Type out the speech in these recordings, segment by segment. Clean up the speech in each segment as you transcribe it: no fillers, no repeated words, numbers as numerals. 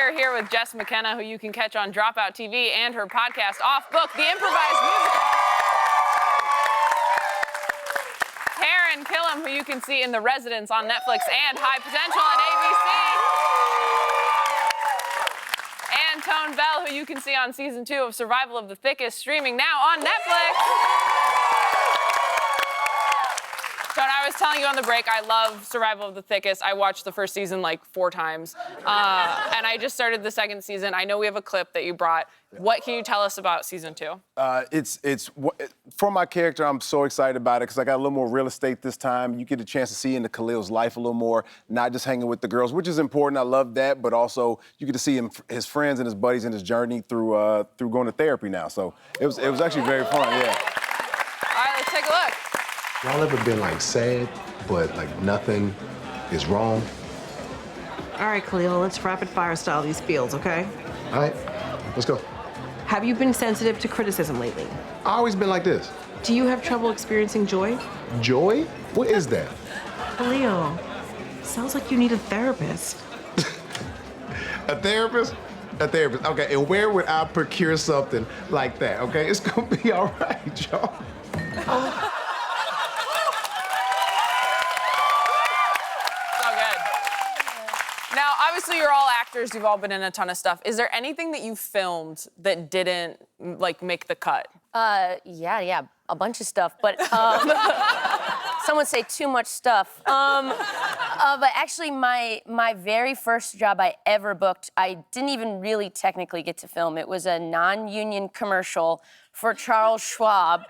are here with Jess McKenna, who you can catch on Dropout TV and her podcast, Off Book, the improvised musical. Taran, Killam, who you can see in The Residence on Netflix and High Potential on ABC. And Tone Bell, who you can see on season 2 of Survival of the Thickest, streaming now on Netflix. Tone, I was telling you on the break, I love Survival of the Thickest. I watched the first season like 4 times. And I just started the second season. I know we have a clip that you brought. What can you tell us about season 2? For my character, I'm so excited about it because I got a little more real estate this time. You get a chance to see into Khalil's life a little more, not just hanging with the girls, which is important. I love that, but also you get to see his friends and his buddies and his journey through going to therapy now. So it was actually very fun, yeah. All right, let's take a look. Y'all ever been like sad, but like nothing is wrong? All right, Khalil, let's rapid fire style these fields, okay? All right, let's go. Have you been sensitive to criticism lately? I always been like this. Do you have trouble experiencing joy? Joy? What is that? Khalil, sounds like you need a therapist. A therapist? A therapist. Okay, and where would I procure something like that, okay? It's gonna be all right, y'all. Now, obviously, you're all actors. You've all been in a ton of stuff. Is there anything that you filmed that didn't, like, make the cut? Yeah, a bunch of stuff, but some would say too much stuff. But actually, my very first job I ever booked, I didn't even really technically get to film. It was a non-union commercial for Charles Schwab.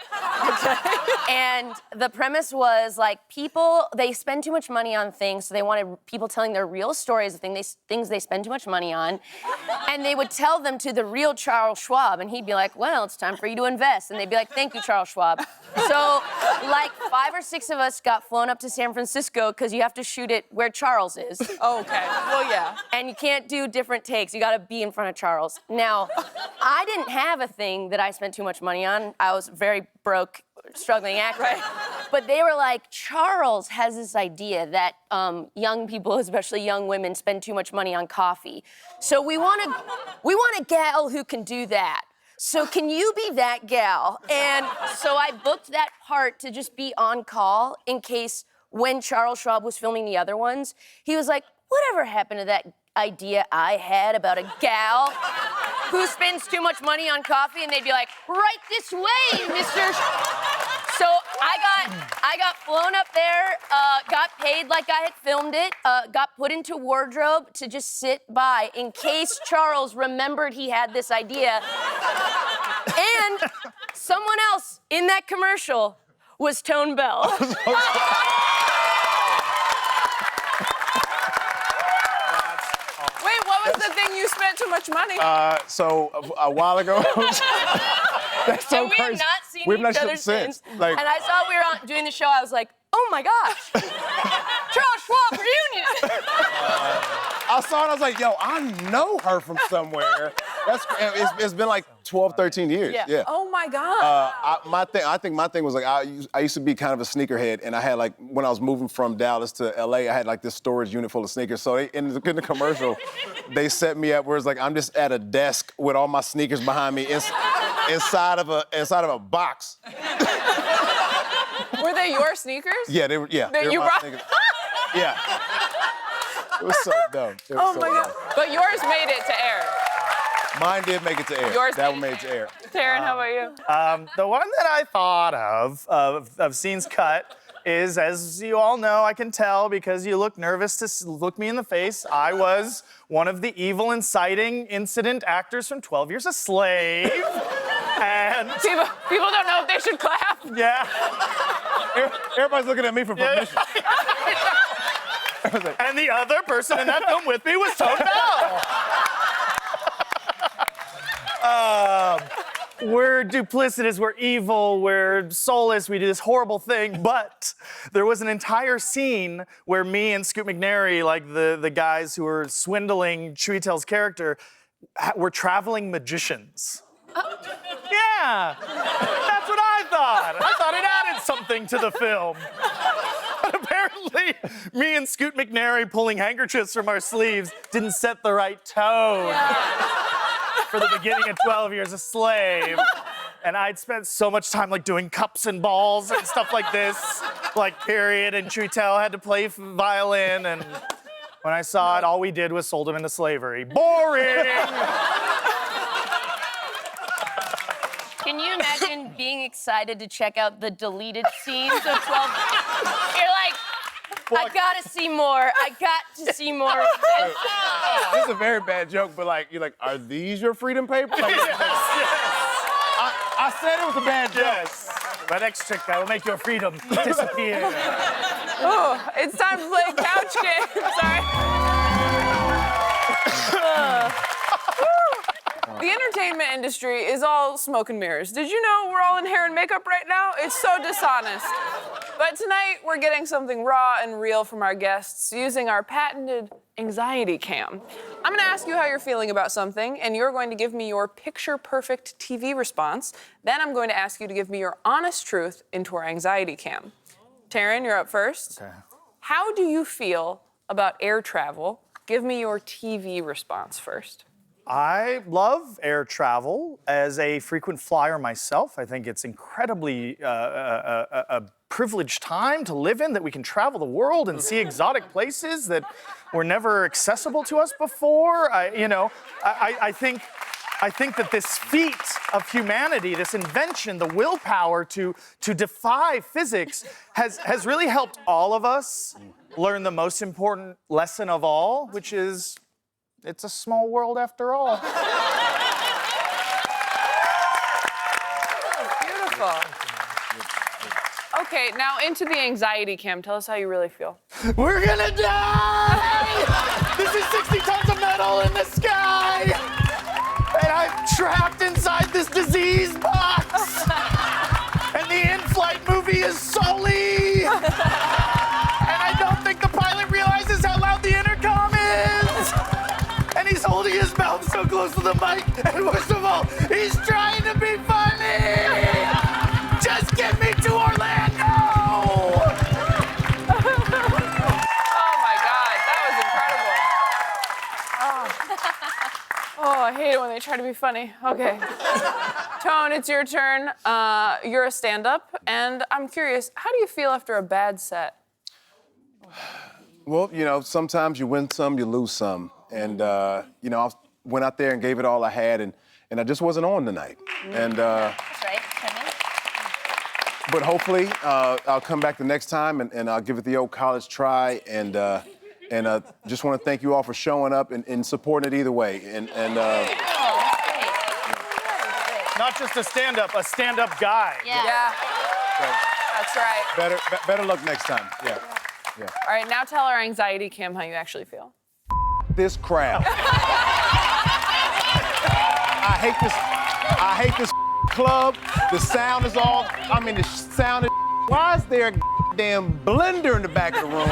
And the premise was, like, people, they spend too much money on things, so they wanted people telling their real stories, things they spend too much money on. And they would tell them to the real Charles Schwab, and he'd be like, well, it's time for you to invest. And they'd be like, thank you, Charles Schwab. So, like, 5 or 6 of us got flown up to San Francisco because you have to shoot it where Charles is. Oh, okay. Well, yeah. And you can't do different takes. You gotta be in front of Charles. Now, I didn't have a thing that I spent too much money on. I was very broke, struggling actor. Right. But they were like, Charles has this idea that young people, especially young women, spend too much money on coffee. So we want a gal who can do that. So can you be that gal? And so I booked that part to just be on call in case when Charles Schwab was filming the other ones, he was like, whatever happened to that idea I had about a gal who spends too much money on coffee? And they'd be like, right this way, Mr. So I got flown up there, got paid like I had filmed it, got put into wardrobe to just sit by in case Charles remembered he had this idea. And someone else in that commercial was Tone Bell. Wait, what was the thing you spent too much money? So a while ago, that's so And we crazy. have not seen We've each not other since. since. Like, And I saw we were doing the show, I was like, oh my gosh, Charles Schwab reunion. I saw it, I was like, yo, I know her from somewhere. It's been like 12, 13 years. Yeah. Oh my God. I think my thing was like, I used to be kind of a sneakerhead, and I had like, when I was moving from Dallas to LA, I had like this storage unit full of sneakers. So in the commercial, they set me up where it's like, I'm just at a desk with all my sneakers behind me inside of a box. Were they your sneakers? Yeah, they were, yeah. That you my brought? sneakers. Yeah. It was so dope. Oh my God. But yours made it to air. Mine did make it to air. Yours that made one made it to air. Taran, how about you? The one that I thought of scenes cut is, as you all know, I can tell because you look nervous to look me in the face, I was one of the evil inciting incident actors from 12 Years a Slave. And people don't know if they should clap. yeah. Everybody's looking at me for permission. And the other person in that film with me was Tone Bell. We're duplicitous, we're evil, we're soulless, we do this horrible thing, but there was an entire scene where me and Scoot McNairy, like the guys who were swindling Chiwetel's character, were traveling magicians. Yeah, that's what I thought. I thought it added something to the film. But apparently apparently, me and Scoot McNairy pulling handkerchiefs from our sleeves didn't set the right tone for the beginning of 12 Years a Slave. And I'd spent so much time like doing cups and balls and stuff like this, like period. And Chiwetel had to play violin. And when I saw it, all we did was sold him into slavery. Boring. Can you imagine being excited to check out the deleted scenes of 12? You're like, I gotta see more. I got to see more of this. This is a very bad joke, but like, you're like, are these your freedom papers? Like, I said it was a bad joke. Yes. My next trick, I will make your freedom disappear. Oh, it's time to play couch game. Sorry. The entertainment industry is all smoke and mirrors. Did you know we're all in hair and makeup right now? It's so dishonest. But tonight, we're getting something raw and real from our guests using our patented anxiety cam. I'm gonna ask you how you're feeling about something, and you're going to give me your picture-perfect TV response. Then I'm going to ask you to give me your honest truth into our anxiety cam. Taran, you're up first. Okay. How do you feel about air travel? Give me your TV response first. I love air travel. As a frequent flyer myself, I think it's incredibly a privileged time to live in, that we can travel the world and see exotic places that were never accessible to us before. I think that this feat of humanity, this invention, the willpower to defy physics, has really helped all of us learn the most important lesson of all, which is, it's a small world after all. Beautiful. Okay, now into the anxiety cam. Tell us how you really feel. We're gonna die! This is 60 tons of metal in the sky! And I'm trapped inside this disease box! And the in-flight movie is Sully! And I don't think the pilot realizes how loud the intercom is! And he's holding his mouth so close to the mic, and worst of all, he's trying to be funny! Just get me to Orlando! Oh my God, that was incredible. Oh, I hate it when they try to be funny. Okay. Tone, it's your turn. You're a stand-up, and I'm curious, how do you feel after a bad set? Well, sometimes you win some, you lose some. And, I went out there and gave it all I had, and I just wasn't on tonight. And, That's right. but hopefully, I'll come back the next time, and I'll give it the old college try, and just want to thank you all for showing up and supporting it either way. Not just a stand-up guy. Yeah. That's right. Better luck next time. Yeah. All right, now tell our anxiety cam how you actually feel. This crowd. I hate this club. The sound is all, the sound is, why is there a damn blender in the back of the room?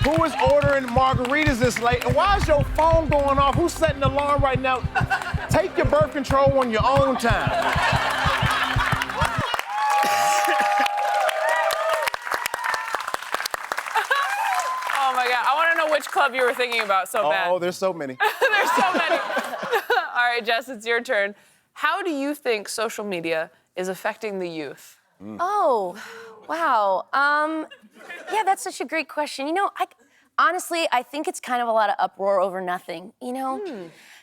Who is ordering margaritas this late? And why is your phone going off? Who's setting the alarm right now? Take your birth control on your own time. Oh my God, I want to know which club you were thinking about so bad. Oh, there's so many. There's so many. All right, Jess, it's your turn. How do you think social media is affecting the youth? Oh, wow. Yeah, that's such a great question. Honestly, I think it's kind of a lot of uproar over nothing,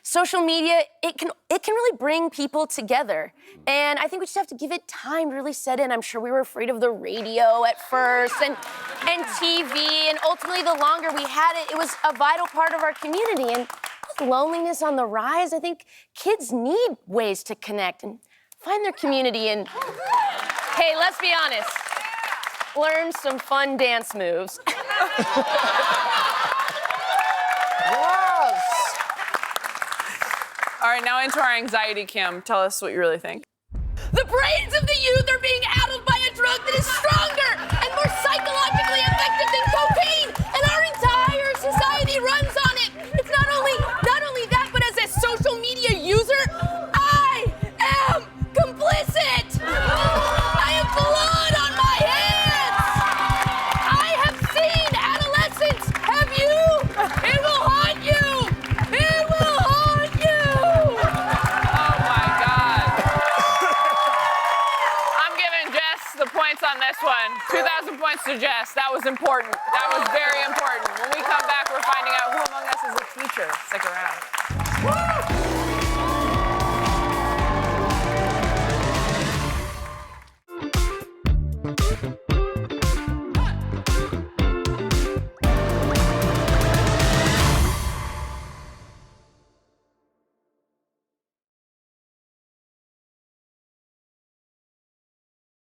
Social media, it can really bring people together. And I think we just have to give it time to really set in. I'm sure we were afraid of the radio at first and TV, and ultimately the longer we had it, it was a vital part of our community. And with loneliness on the rise, I think kids need ways to connect and find their community. And hey, let's be honest, learn some fun dance moves. All right, now into our anxiety cam. Tell us what you really think. The brains of the youth are being addled by a drug that is stronger and more psychologically effective than cocaine, and our entire society runs on it. It's not only that, but as a social media user, I am complicit. I have blood on my hands. I 2,000 points to Jess. That was important. That was very important. When we come back, we're finding out who among us is a teacher. Stick around.